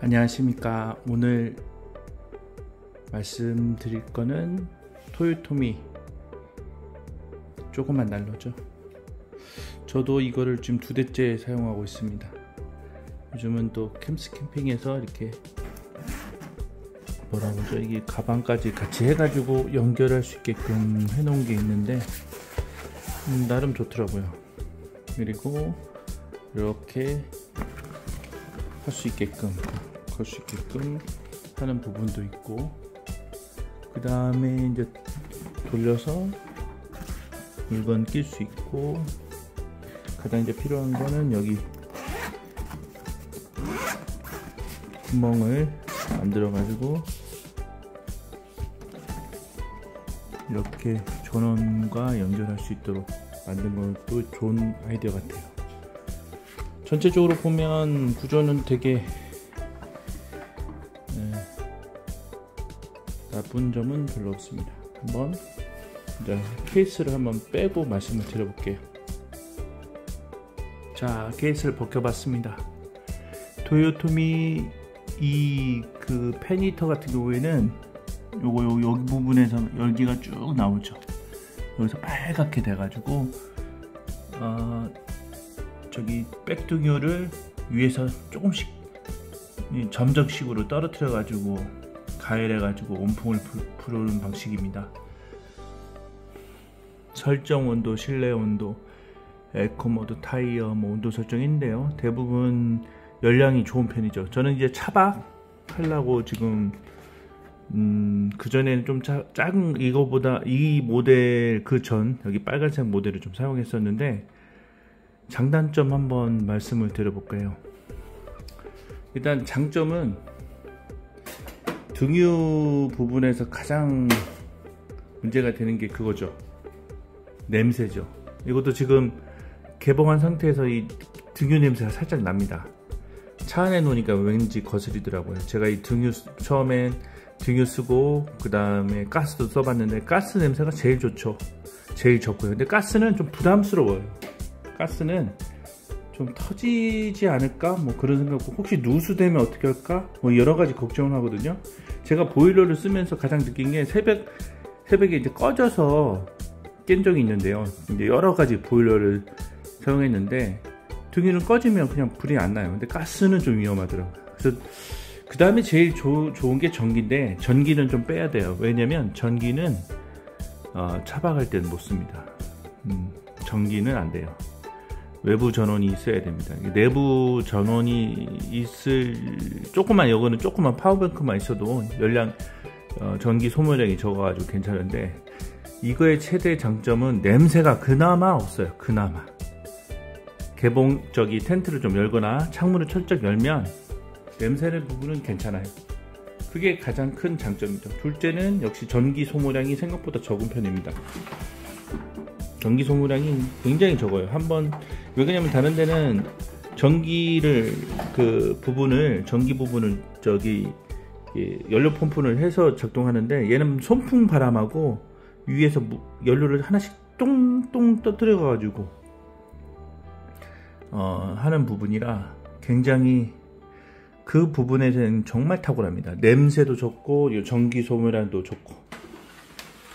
안녕하십니까. 오늘 말씀드릴 거는 토요토미 조그만 난로죠. 저도 이거를 지금 2대째 사용하고 있습니다. 요즘은 또 캠핑에서 이렇게 이게 가방까지 같이 해가지고 연결할 수 있게끔 해놓은 게 있는데 나름 좋더라고요. 그리고 이렇게 할 수 있게끔 하는 부분도 있고, 그 다음에 이제 돌려서 물건 낄 수 있고, 가장 이제 필요한 거는 여기 구멍을 만들어 가지고 이렇게 전원과 연결할 수 있도록 만든 것도 좋은 아이디어 같아요. 전체적으로 보면 구조는 되게 나쁜 점은 별로 없습니다. 한번 이제 케이스를 한번 빼고 말씀을 드려볼게요. 자, 케이스를 벗겨봤습니다. 토요토미 이 그 팬히터 같은 경우에는 여기 부분에서 열기가 쭉 나오죠. 여기서 빨갛게 돼가지고 저기 백등유를 위에서 조금씩 점적식으로 떨어뜨려 가지고 가열해 가지고 온풍을 부르는 방식입니다. 설정 온도, 실내 온도, 에코 모드, 타이어 온도 설정인데요. 대부분 열량이 좋은 편이죠. 저는 이제 차박 하려고 지금 그전에는 좀 작은 이거보다 이 모델 여기 빨간색 모델을 좀 사용했었는데, 장단점 한번 말씀을 드려볼까요? 일단 장점은 등유 부분에서 가장 문제가 되는 게 그거죠. 냄새죠. 이것도 지금 개봉한 상태에서 이 등유 냄새가 살짝 납니다. 차 안에 놓으니까 왠지 거슬리더라고요. 제가 이 처음엔 등유 쓰고 그 다음에 가스도 써봤는데 가스 냄새가 제일 좋죠. 제일 좋고요. 근데 가스는 좀 부담스러워요. 가스는 좀 터지지 않을까 그런 생각, 혹시 누수되면 어떻게 할까 여러가지 걱정을 하거든요. 제가 보일러를 쓰면서 가장 느낀 게 새벽에 이제 꺼져서 깬 적이 있는데요. 이제 여러가지 보일러를 사용했는데 등유는 꺼지면 그냥 불이 안 나요. 근데 가스는 좀 위험하더라고요. 그래서 그 다음에 제일 좋은 게 전기인데, 전기는 좀 빼야 돼요. 왜냐면 전기는 차박할 때는 못 씁니다. 전기는 안 돼요. 외부 전원이 있어야 됩니다. 내부 전원이 이거는 조그만 파워뱅크만 있어도 전기 소모량이 적어가지고 괜찮은데, 이거의 최대 장점은 냄새가 그나마 없어요. 그나마 텐트를 좀 열거나 창문을 철저히 열면 냄새는 부분은 괜찮아요. 그게 가장 큰 장점이죠. 둘째는 역시 전기 소모량이 생각보다 적은 편입니다. 전기 소모량이 굉장히 적어요. 왜 그러냐면 다른 데는 전기 부분을 저기 연료 펌프를 해서 작동하는데, 얘는 손풍 바람하고 위에서 연료를 하나씩 똥똥 떠들어 가지고 하는 부분이라 굉장히 그 부분에서는 정말 탁월합니다. 냄새도 좋고 전기 소모량도 좋고,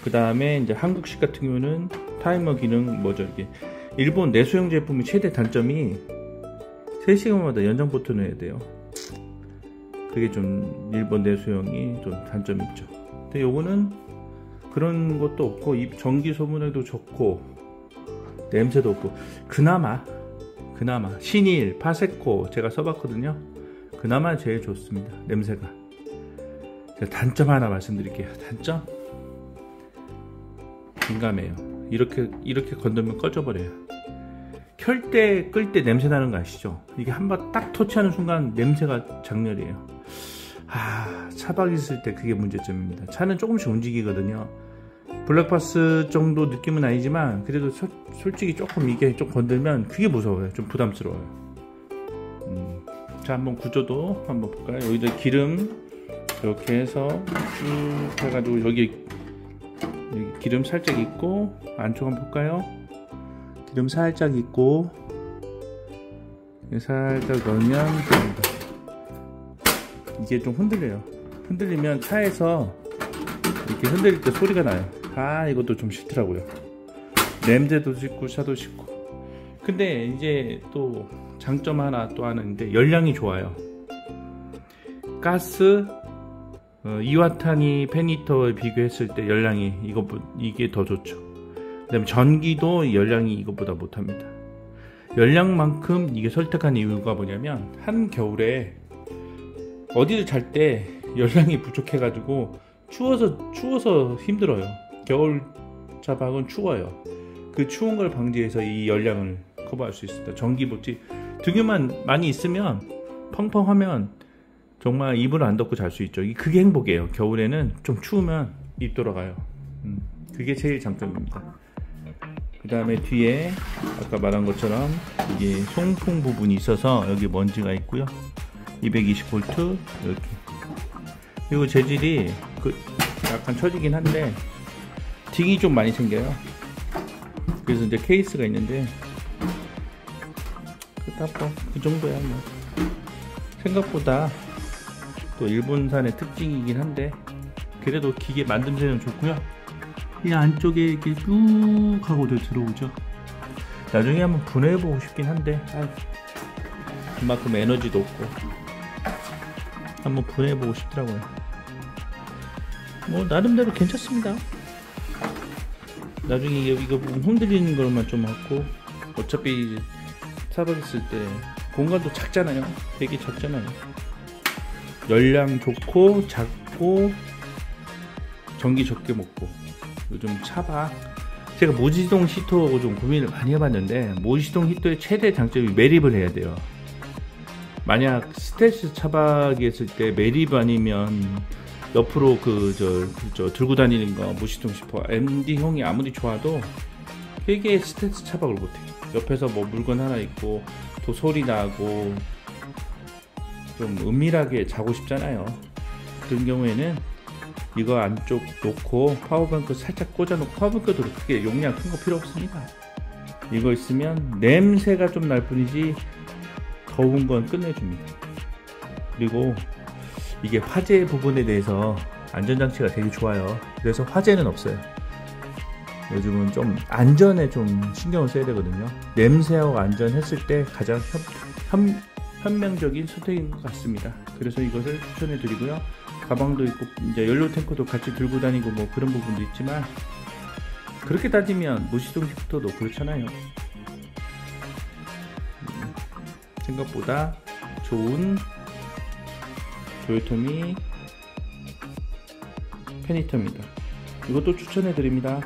그 다음에 이제 한국식 같은 경우는 타이머 기능 이게 일본 내수용 제품의 최대 단점이 3시간마다 연장 버튼을 해야 돼요. 그게 좀 일본 내수용이 좀 단점이 있죠. 근데 요거는 그런 것도 없고 전기 소모량도 좋고 냄새도 없고, 그나마 신일, 파세코 제가 써봤거든요. 그나마 제일 좋습니다. 냄새가. 제가 단점 하나 말씀드릴게요. 단점? 민감해요. 이렇게 건들면 꺼져버려요. 끌 때 냄새 나는 거 아시죠? 이게 한번 딱 터치하는 순간 냄새가 장렬이에요. 차박 있을 때 그게 문제점입니다. 차는 조금씩 움직이거든요. 블랙박스 정도 느낌은 아니지만 그래도 솔직히 조금 이게 좀 건들면 그게 무서워요. 좀 부담스러워요. 자, 한번 구조도 한번 볼까요? 여기다 기름 이렇게 해서 쭉 해가지고 여기 기름 살짝 있고, 안쪽 한번 볼까요? 기름 살짝 있고 살짝 넣으면 됩니다. 이게 좀 흔들려요. 흔들리면 차에서 이렇게 흔들릴 때 소리가 나요. 아, 이것도 좀 싫더라고요. 냄새도 짙고 차도 짙고. 근데 이제 또 장점 하나 또 하는데 열량이 좋아요. 가스 2와탄이 페니터에 비교했을 때 열량이 이게 더 좋죠. 그다음에 전기도 열량이 이것보다 못합니다. 열량만큼 이게 설득한 이유가 뭐냐면 한겨울에 어디를 잘 때 열량이 부족해 가지고 추워서 힘들어요. 겨울 차박은 추워요. 그 추운 걸 방지해서 이 열량을 커버할 수 있습니다. 전기 보지 등유만 많이 있으면 펑펑하면 정말 이불을 안 덮고 잘 수 있죠. 그게 행복이에요. 겨울에는 좀 추우면 입 돌아가요. 그게 제일 장점입니다. 그 다음에 뒤에 아까 말한 것처럼 이게 송풍 부분이 있어서 여기 먼지가 있고요. 220V 이렇게. 그리고 재질이 약간 처지긴 한데 딩이 좀 많이 생겨요. 그래서 이제 케이스가 있는데 그 정도야 뭐. 생각보다 또 일본산의 특징이긴 한데 그래도 기계 만듦새는 좋고요. 이 안쪽에 이렇게 쭉 하고 들어오죠. 나중에 한번 분해해보고 싶긴 한데 그만큼 에너지도 없고 한번 분해해보고 싶더라고요. 뭐 나름대로 괜찮습니다. 나중에 이거 부분 흔들리는 것만 좀 하고 어차피 차박했을 때 공간도 작잖아요. 되게 작잖아요. 열량 좋고 작고 전기 적게 먹고. 요즘 차박 제가 무시동 히터 좀 고민을 많이 해봤는데 무시동 히터의 최대 장점이 매립을 해야 돼요. 만약 스텔스 차박이 했을 때 매립 아니면 옆으로 들고 다니는 거 무시동 히터 MD형이 아무리 좋아도 되게 스텔스 차박을 못해요. 옆에서 뭐 물건 하나 있고 또 소리 나고 좀 은밀하게 자고 싶잖아요. 그런 경우에는 이거 안쪽 놓고 파워뱅크 살짝 꽂아놓고 파워뱅크도 크게 용량 큰 거 필요 없습니다. 이거 있으면 냄새가 좀 날 뿐이지 더운 건 끝내줍니다. 그리고 이게 화재 부분에 대해서 안전장치가 되게 좋아요. 그래서 화재는 없어요. 요즘은 좀 안전에 좀 신경을 써야 되거든요. 냄새하고 안전했을 때 가장 현명적인 선택인 것 같습니다. 그래서 이것을 추천해 드리고요. 가방도 있고 이제 연료 탱크도 같이 들고 다니고 뭐 그런 부분도 있지만 그렇게 따지면 무시동 히터도 그렇잖아요. 생각보다 좋은 도요토미 페니터입니다. 이것도 추천해 드립니다.